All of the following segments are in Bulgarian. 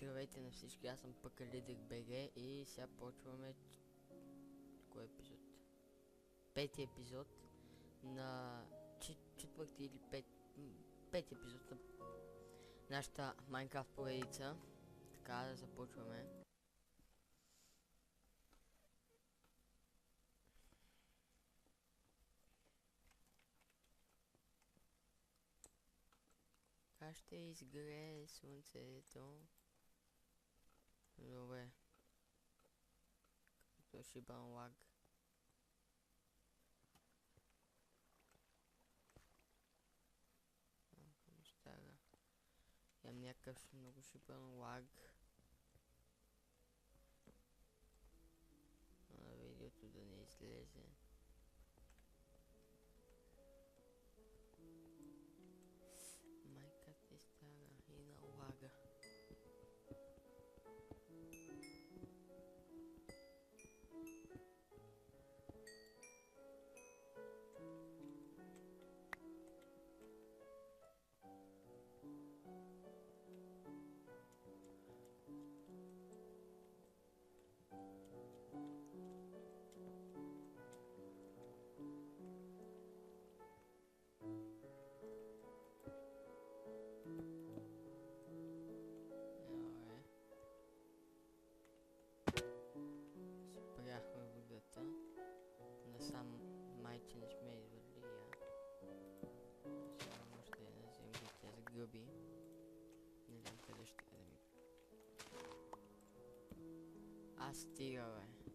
Здравейте на всички, аз съм пък Лидер БГ и сега почваме кой епизод? Пети епизод на четвърти или пети епизод на нашата Майнкрафт поредица. Така да започваме. Как ще изгрее слънцето? Добре. Като шибан лаг. Стара. Имам някакъв много шибан лаг. На видеото да не излезе. Майка ти стара и на лага. Спряхме водата. Насам майче не сме извали я. Само ще я назем да тя сгъби. Не знам къде ще да ми... Аз стига, бе.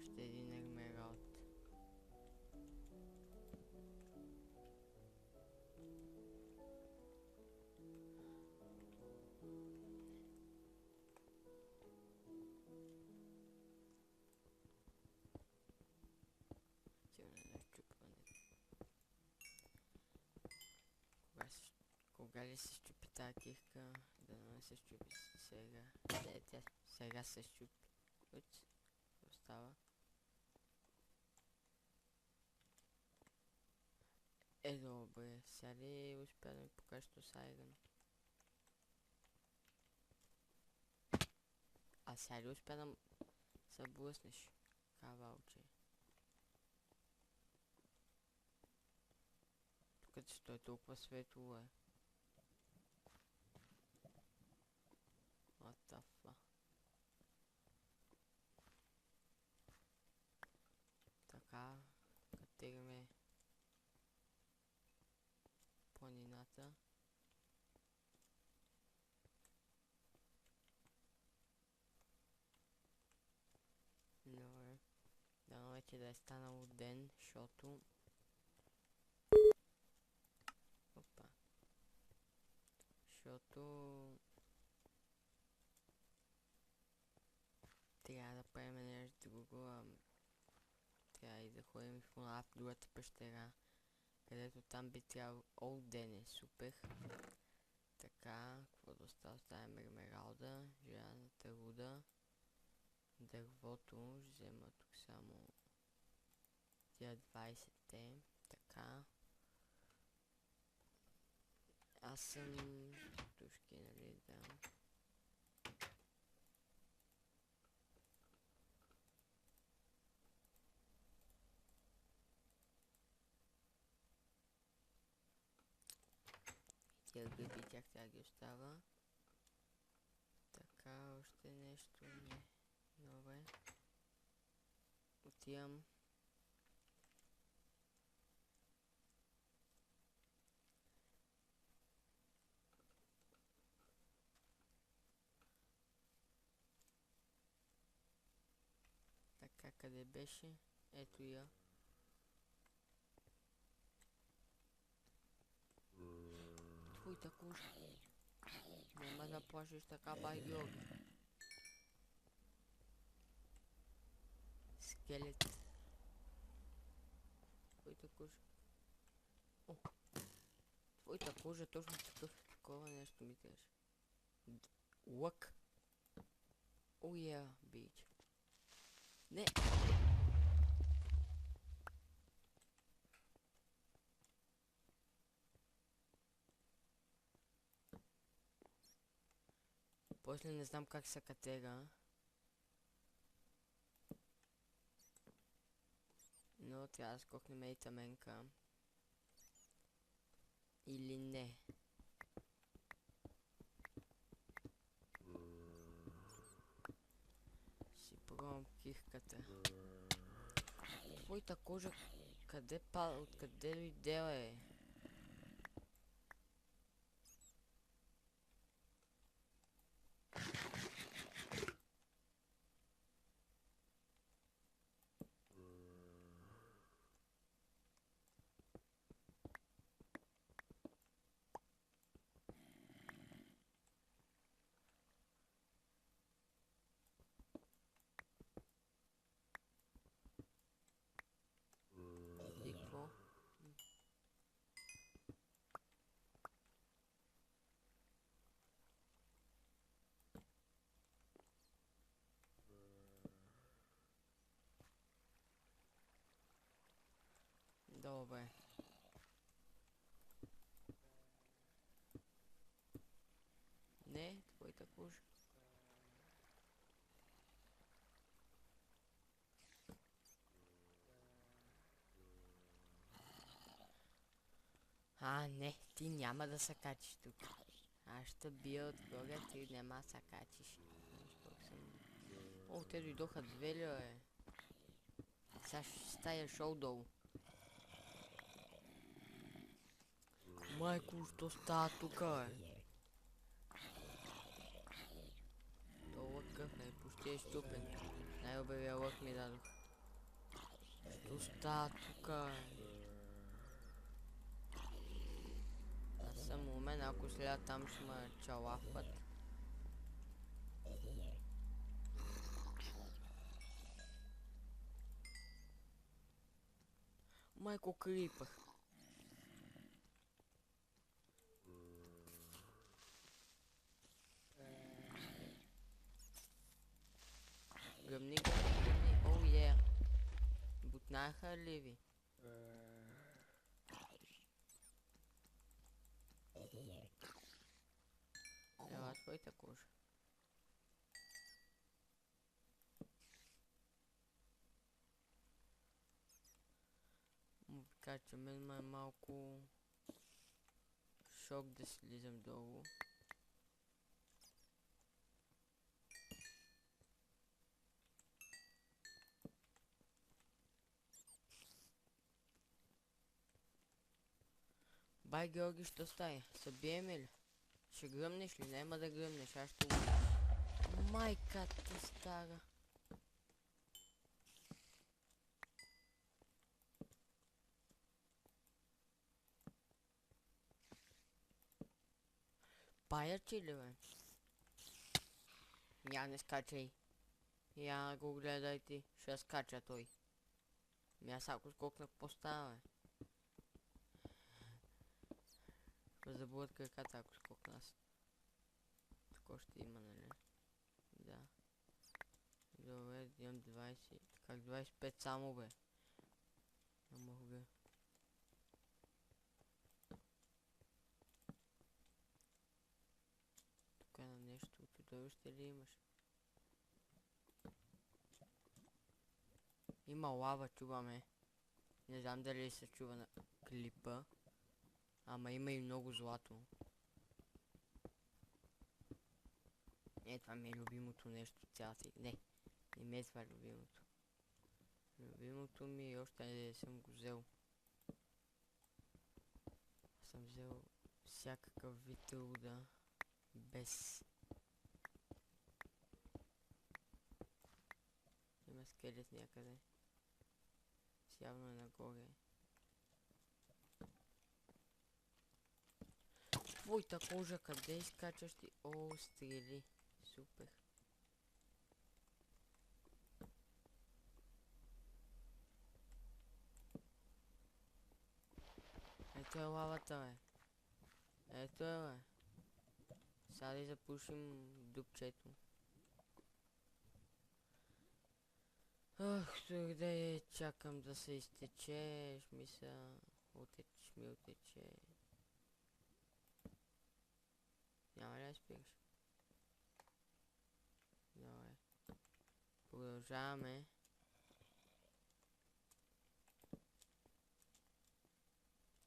Ще един ермералд. Кога ли се щупи тази кирка? Да не се щупи сега. Тя сега се щупи. Уц, какво става? Добре, сега ли успя да ми покажа с айрон? А сега ли успя да се блъснеш? Кавалче. Тук че е толкова светло, е. What the fuck? Така, катераме планината. Добре. Дано вече да е станало ден, защото... Опа. Защото... Трябва да правим нещо друго. Трябва и да ходим в другата пещера, където там би трябвало all ден е супер. Така, какво да остава? Оставим ермералда, желязната руда, дървото, ще взема тук само тия 20-те, така. Аз съм тушки, нали, да. Тия гъби, тях трябва ги остава. Така, още нещо не. Добре. Отивам. Така, къде беше? Ето я. Твоята кожа. Няма да плашиш така, байгиор. Скелет. Твоята кожа. О! Твоята кожа точно такова нещо ми трябваше. Лък. О, я, бич. Не! После не знам как се катера. Но трябва да скокнем и таменка. Или не. Си пробвам кихката. Твоята кожа къде пада? Откъде дойде, е? И какво? Добре. Не, твоята кожа. Не, ти няма да се качиш тук. Аз ще бия отгоре, ти няма да се качиш. О, те дойдоха две ли, бе? Сега ще стая шоу долу. Майко, що става тука, бе? То лъкъв е, почти е щупен. Най-обявия лък ми дадох. Що става тука, бе? Аз съм умен, ако следа там ще ме чалапват. Майко, крипър. Гръмни, оу е. Бутнаха ли ви? Ела твоята кожа. Му така, че мен ме е малко шок да слизам долу. Бай, Георги, що стая? Събиеме ли? Ще гръмнеш ли? Няма да гръмнеш, аз ще го... Майката стара. Паячи ли, бе? Я не скачай. Я го гледай ти. Ще скача той. Аз ако скокнах по-става, бе. Ще забудат краката, ако скокна аз. Тук ще има, нали? Да. Добре, имам 20. Как 25 само, бе? Не мога. Тук е на нещо. Чудовище ли имаш? Има лава, чуваме. Не знам дали се чува на клипа. Ама има и много злато. Това ми е любимото нещо цялата. Не ми е това любимото. Любимото ми още не съм го взел. Съм взел всякакъв вид руда. Без. Има скелет някъде. Явно е нагоре. Твоята кожа, къде изкачаш ти? О, стрели. Супер. Ето е лавата, бе. Ето е, бе. Сега да запушим дупчето. Ах, тук чакам да се изтечеш, мисля. Отече. Няма ли да спираш? продължаваме.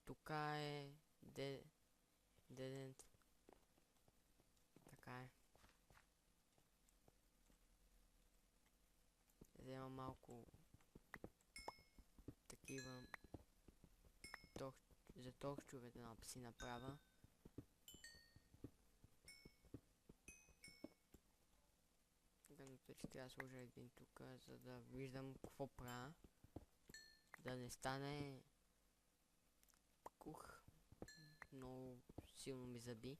Тук е дедент. Така е. Взема малко такива за торчове да си направя. Гъното, че трябва да сложа един тук, за да виждам какво правя. Да не стане кух. Много силно ми заби.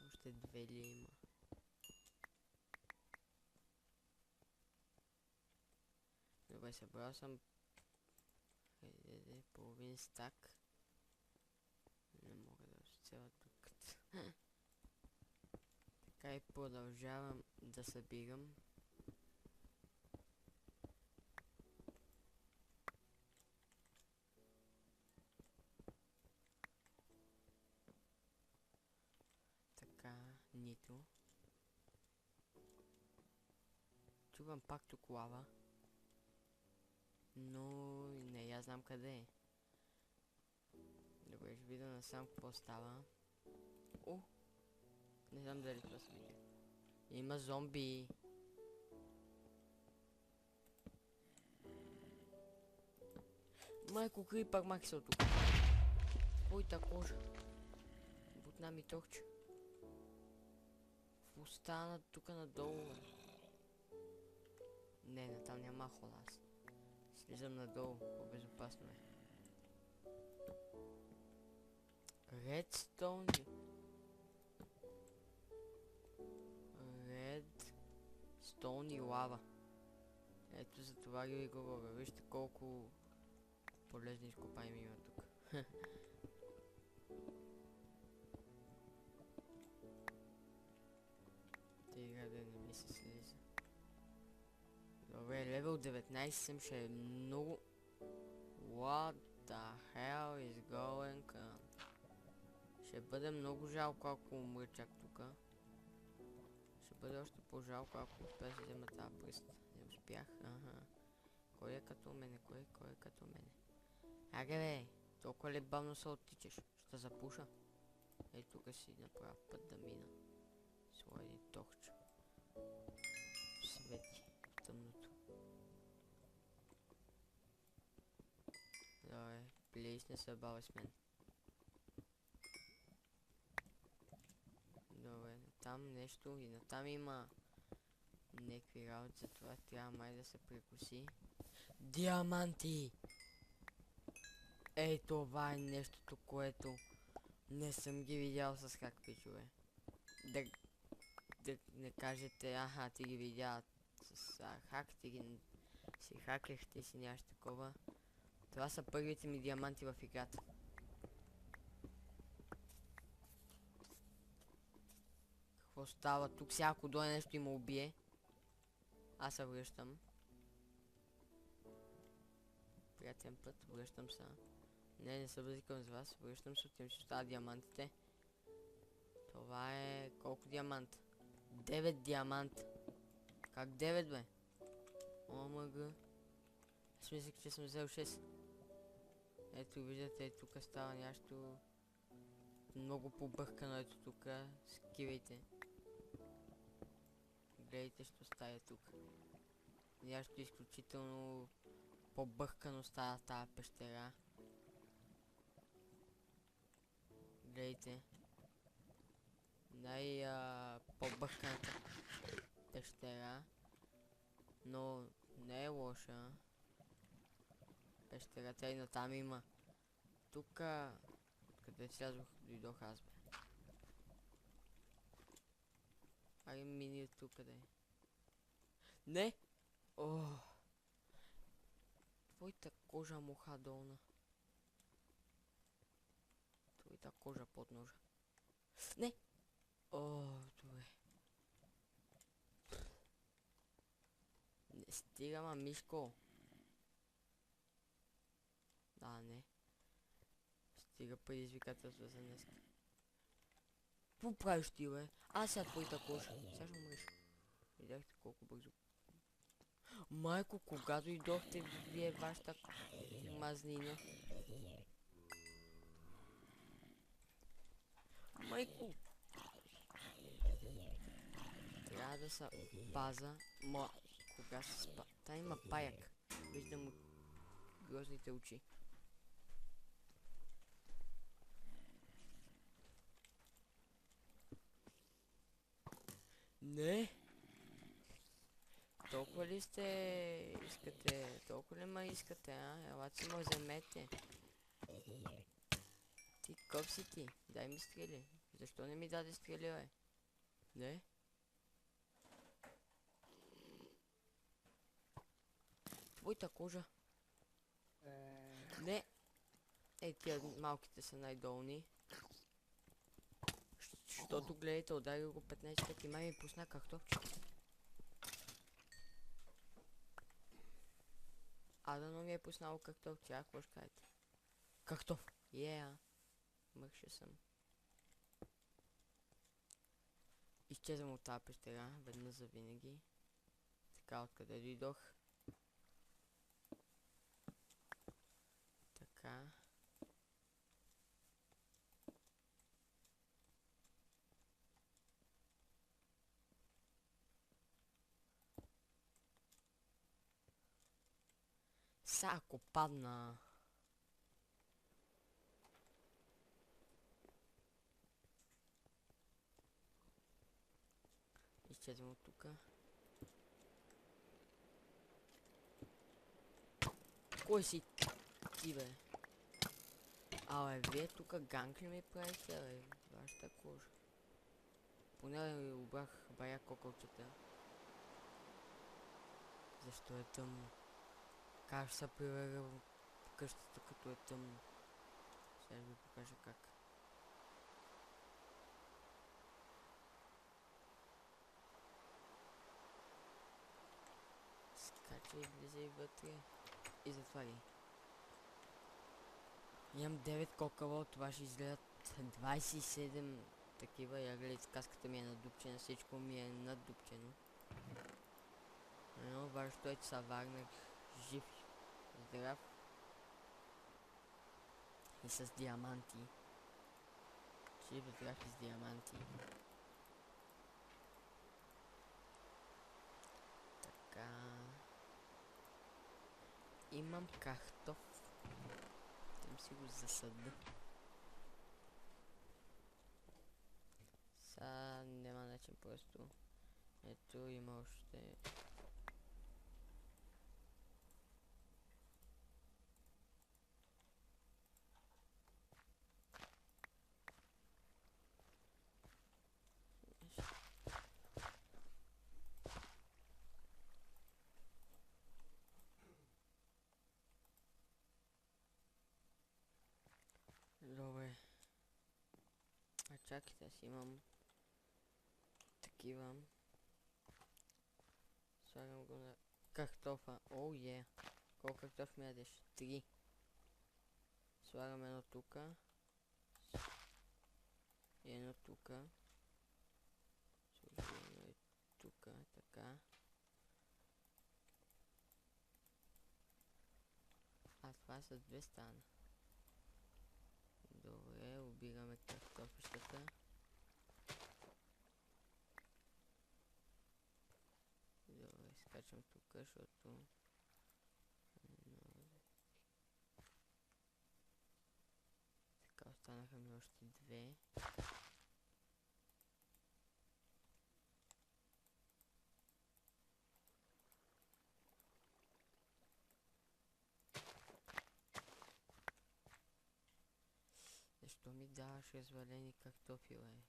Още две ли има? Добре, събрал съм половин стак. Не мога да изцела тук. Така и продължавам да събирам. Така, нито. Чувам пак тук лава. Но не я знам къде е. Добре, ще видя насам какво става. О! Не знам дали това се видя. Има зомби. Майко, крипър макса от тук. Твоята кожа. Бутна ми торче. Какво стана тук надолу? Не, натам няма хола аз. Слизам надолу, по-безопасно е. Редстоун. Редстоун и лава. Ето за това ги говоря. Вижте колко полезни изкопаеми има тук. Тега да не ми се слиза. Добре, левел 19 съм, ще е много... What the hell is going on? Ще бъде много жалко, ако умра чак тука. Ще бъде още по-жалко, ако успея да взема тази пръст. Не успях, ага. Кой е като мене? Кой е като мене? Аре бе, толкова ли бавно се оттичаш? Ще запуша. Ей, тук си направя път да мина. Своя един торч. Свети в тъмното. Добре, плейс не се бави с мен. Добре, там нещо и натам има някакви работи, затова трябва май да се прекуси. Диаманти! Ей, това е нещото, което не съм ги видял с хак пичове. Да не кажете, аха, ти ги видя с хак, ти ги си хакнахте си нямаш такова. Това са първите ми диаманти в играта. Какво става? Тук сега ако дойде нещо и ме убие. Аз се връщам. Приятен път, връщам се. Не се базикам с вас, връщам се, отивам, ще оставя диамантите. Това е... колко диамант? 9 диаманта. Как 9 бе? ОМГ. Аз мислех, че съм взел 6. Ето виждате, тук става нещо много побъркано, ето тук. Скивайте. Гледайте, що става тук. Нещо изключително побъркано става тази пещера. Гледайте. По-бърканата пещера. Но не е лоша. Пещерата и натам има. Тук, къде слязох, дойдох аз бе. Айде мини от тук къде. Не! Ох! Твоята кожа муха долна. Твоята кожа под ножа. Не! О, добре. Не стига, ма, Мишко. Да, не. Стига предизвикателство за днес. Какво правиш ти, бе? Аз сега твоята кожа. Сега ще умреш. Видяхте колко бързо. Майко, когато идохте вие вашата мазнина? Майко! Трябва да се паза. Кога се спа... Та има паяк. Виждам от грозните очи. Не! Толкова ли искате? Толкова ли ма искате, а? Елате си ме вземете. Ти къв си ти? Дай ми стрели. Защо не ми даде стрели, бе? Не? Твоята кожа. Не! Ей, тия малките са най-долни. Щото гледайте, удари го 15 пъти. Май ми пусна картофче. Адано ми е пуснало картофче, а какво ще кажете? Картоф! Мърше съм. Изчезвам от тази пещера, веднъж за винаги. Така, откъде дойдох. Така. Са, ако падна... Изчезвам от тука. Кой си ти, бе? Абе, вие тука ганг ли ми правите, бе? Вашата кожа. Поне обрах бая кокълчета. Защо е тъмно? Как ще се превера в къщата, като е тъмно? Сега ще ви покажа как. Скачай, влизай вътре и затваряй. Имам 9 кокала, от това ще изгледат 27 такива. Я гледайте, каската ми е надупчена, всичко ми е надупчено. Но важното е, че се върнах жив, здрав и с диаманти. Жив, здрав и с диаманти. Така. Имам картоф. Там си го засъда. Са няма начин просто. Ето има още. Добре. А чакайте, аз имам такива. Слагам го на картофа. Оу е. Колко картоф ми ядеш? 3. Слагам едно тука. И едно тука. Сложим едно и тука. Така. А това с 2 стана. Добре, обираме картофищата. Добре, скачам тук, защото... Така, останаха ми още 2. Защо ми даваш развалени картофи, бе?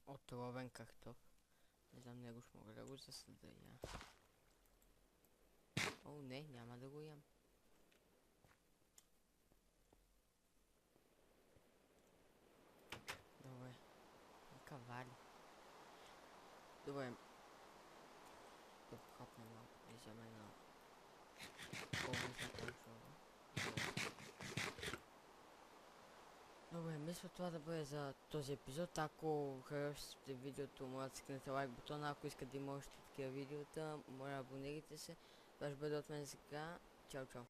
Отровен картоф. Не знам, него ще мога да го засада я. О, не, няма да го ям. Добре. Кавали. Добре. Да хапнем малко. И взема една половинка консола. Добре, мисля това да бъде за този епизод. Ако харесате видеото, моля да цъкнете лайк бутона. Ако искате да има още такива видеота, моля абонирайте се. Това ще бъде от мен сега. Чао, чао.